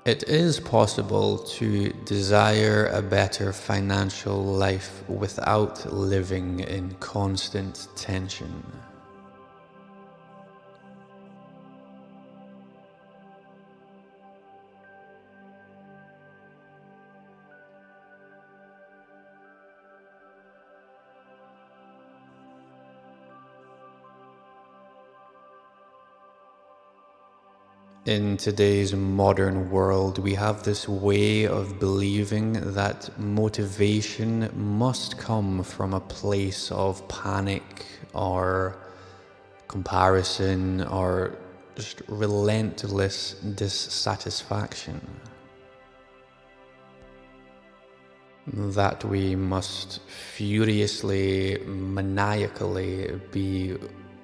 It is possible to desire a better financial life without living in constant tension. In today's modern world, we have this way of believing that motivation must come from a place of panic or comparison or just relentless dissatisfaction. That we must furiously, maniacally be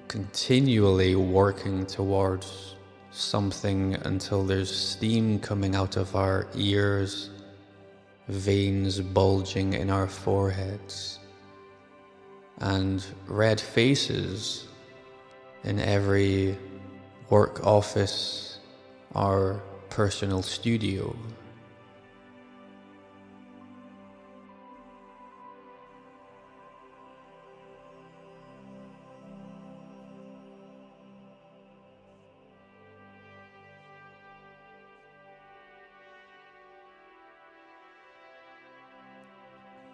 continually working towards something until there's steam coming out of our ears, veins bulging in our foreheads, and red faces in every work office or personal studio.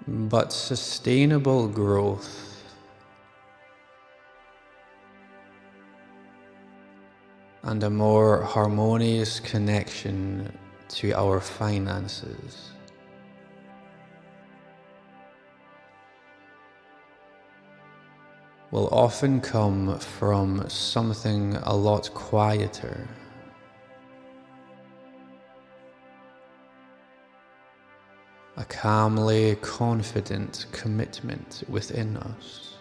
But sustainable growth and a more harmonious connection to our finances will often come from something a lot quieter. A calmly confident commitment within us.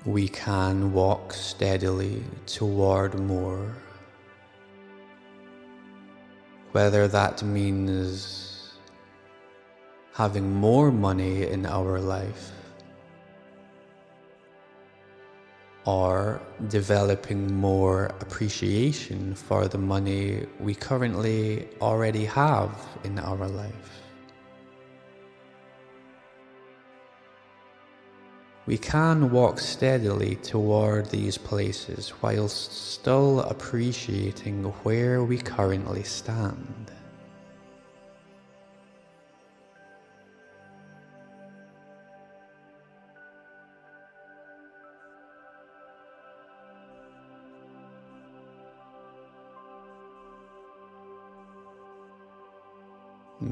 We can walk steadily toward more, whether that means having more money in our life, or developing more appreciation for the money we currently already have in our life. We can walk steadily toward these places whilst still appreciating where we currently stand.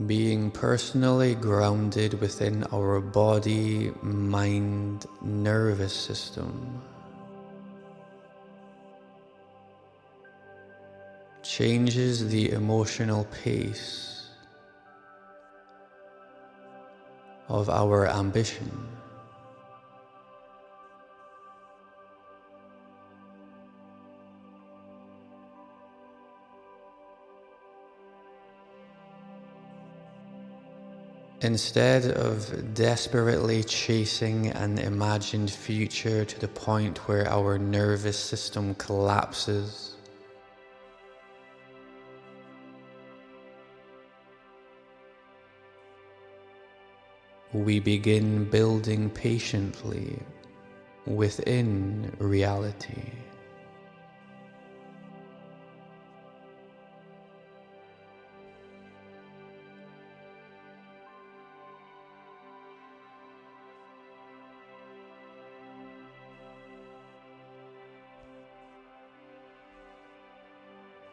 Being personally grounded within our body, mind, nervous system changes the emotional pace of our ambition. Instead of desperately chasing an imagined future to the point where our nervous system collapses, we begin building patiently within reality.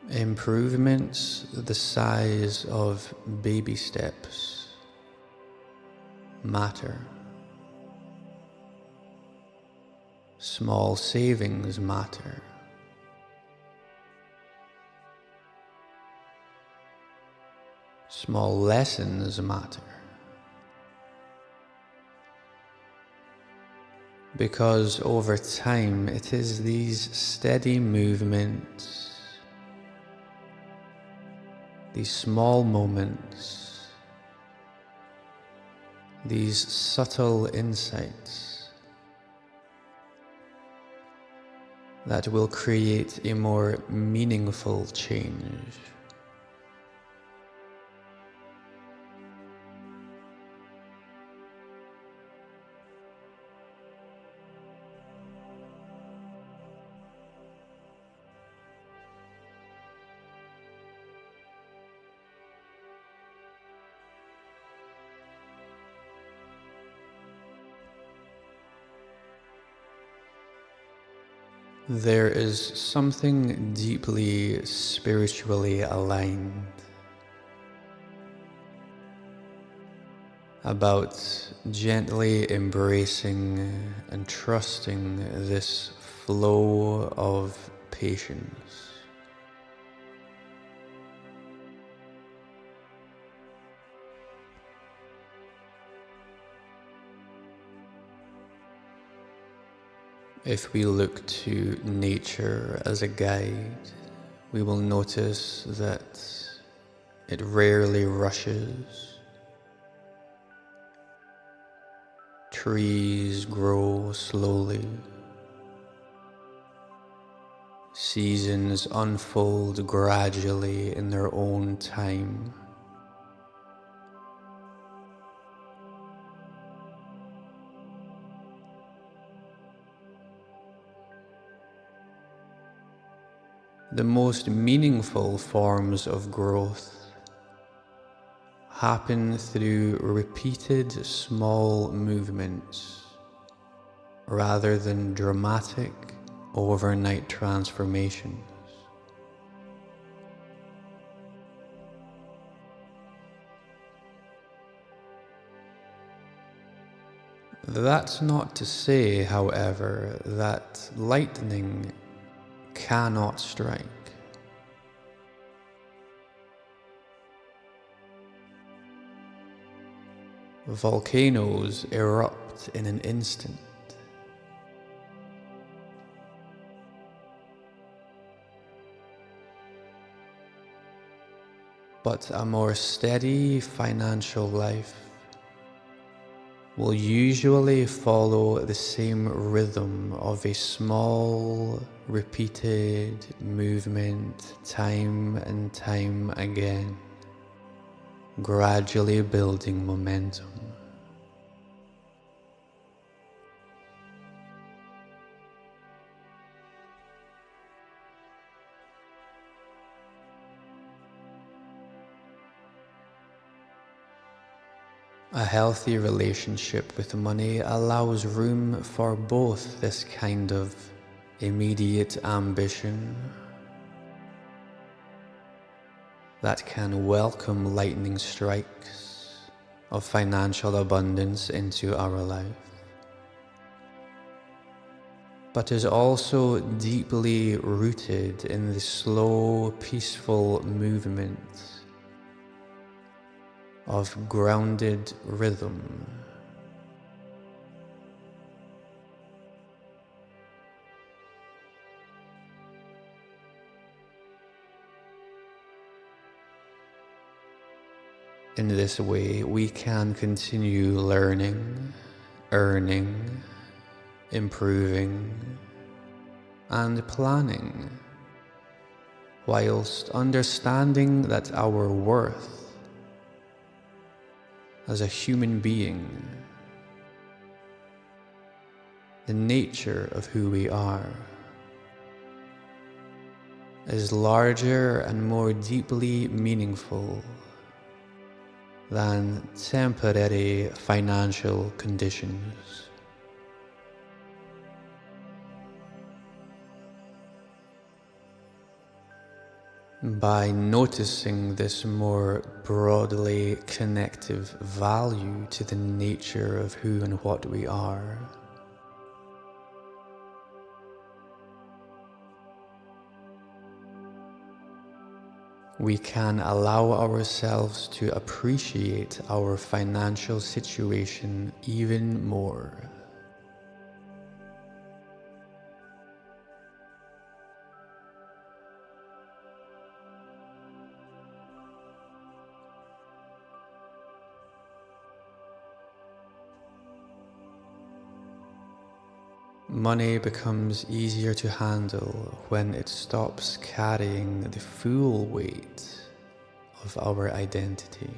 Improvements the size of baby steps matter. Small savings matter. Small lessons matter. Because over time it is these steady movements these small moments, these subtle insights that will create a more meaningful change. There is something deeply spiritually aligned about gently embracing and trusting this flow of patience. If we look to nature as a guide, we will notice that it rarely rushes. Trees grow slowly. Seasons unfold gradually in their own time. The most meaningful forms of growth happen through repeated small movements rather than dramatic overnight transformations. That's not to say, however, that lightning cannot strike. Volcanoes erupt in an instant. But a more steady financial life will usually follow the same rhythm of a small, repeated movement time and time again, gradually building momentum. A healthy relationship with money allows room for both this kind of immediate ambition that can welcome lightning strikes of financial abundance into our life, but is also deeply rooted in the slow, peaceful movement of grounded rhythm. In this way, we can continue learning, earning, improving, and planning, whilst understanding that our worth as a human being, the nature of who we are, is larger and more deeply meaningful than temporary financial conditions. By noticing this more broadly connective value to the nature of who and what we are, we can allow ourselves to appreciate our financial situation even more. Money becomes easier to handle when it stops carrying the full weight of our identity.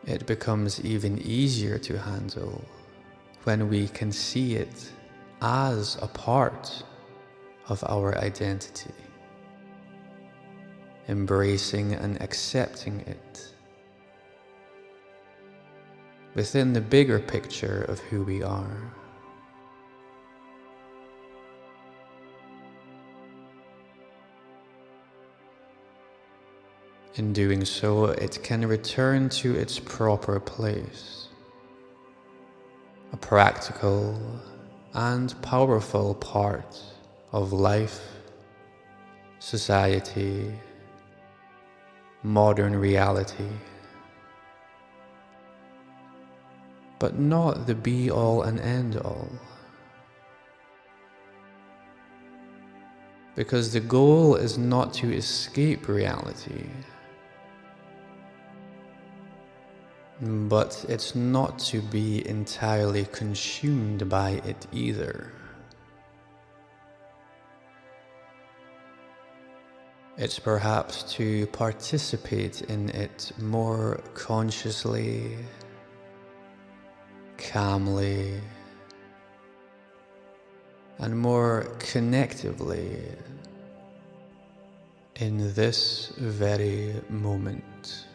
It becomes even easier to handle when we can see it as a part of our identity, embracing and accepting it within the bigger picture of who we are. In doing so, it can return to its proper place, a practical and powerful part of life, society, modern reality, but not the be-all and end-all. Because the goal is not to escape reality, but it's not to be entirely consumed by it either. It's perhaps to participate in it more consciously, calmly, and more connectively in this very moment.